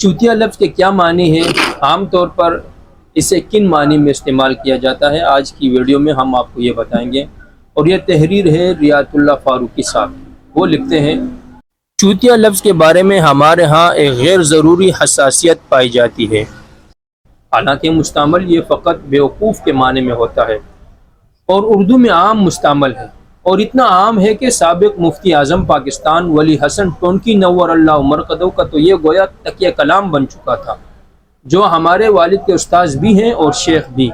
چوتیا لفظ کے کیا معنی ہیں، عام طور پر اسے کن معنی میں استعمال کیا جاتا ہے، آج کی ویڈیو میں ہم آپ کو یہ بتائیں گے۔ اور یہ تحریر ہے ریاض اللہ فاروقی صاحب، وہ لکھتے ہیں چوتیا لفظ کے بارے میں ہمارے ہاں ایک غیر ضروری حساسیت پائی جاتی ہے۔ حالانکہ مستعمل یہ فقط بیوقوف کے معنی میں ہوتا ہے اور اردو میں عام مستعمل ہے، اور اتنا عام ہے کہ سابق مفتی اعظم پاکستان ولی حسن ٹونکی نور اللہ مرقدو کا تو یہ گویا تکیہ کلام بن چکا تھا، جو ہمارے والد کے استاذ بھی ہیں اور شیخ بھی۔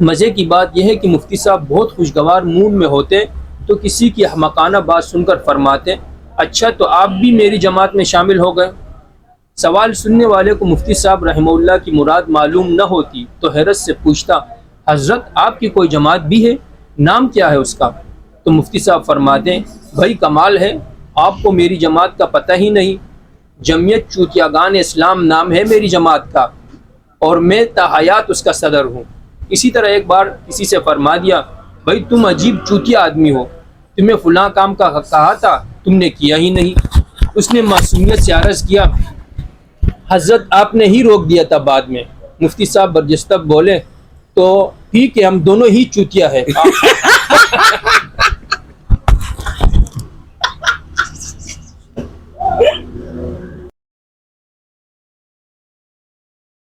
مزے کی بات یہ ہے کہ مفتی صاحب بہت خوشگوار موڈ میں ہوتے تو کسی کی احمقانہ بات سن کر فرماتے، اچھا تو آپ بھی میری جماعت میں شامل ہو گئے۔ سوال سننے والے کو مفتی صاحب رحمہ اللہ کی مراد معلوم نہ ہوتی تو حیرت سے پوچھتا، حضرت آپ کی کوئی جماعت بھی ہے؟ نام کیا ہے اس کا؟ تو مفتی صاحب فرماتے، بھائی کمال ہے، آپ کو میری جماعت کا پتہ ہی نہیں۔ جمعیت چوتیاگان اسلام نام ہے میری جماعت کا، اور میں تا حیات اس کا صدر ہوں۔ اسی طرح ایک بار کسی سے فرما دیا، بھائی تم عجیب چوتیا آدمی ہو، تمہیں فلاں کام کا کہا تھا تم نے کیا ہی نہیں۔ اس نے معصومیت سے عرض کیا، حضرت آپ نے ہی روک دیا تھا بعد میں۔ مفتی صاحب برجستہ بولے، تو ٹھیک ہے ہم دونوں ہی چوتیا ہے۔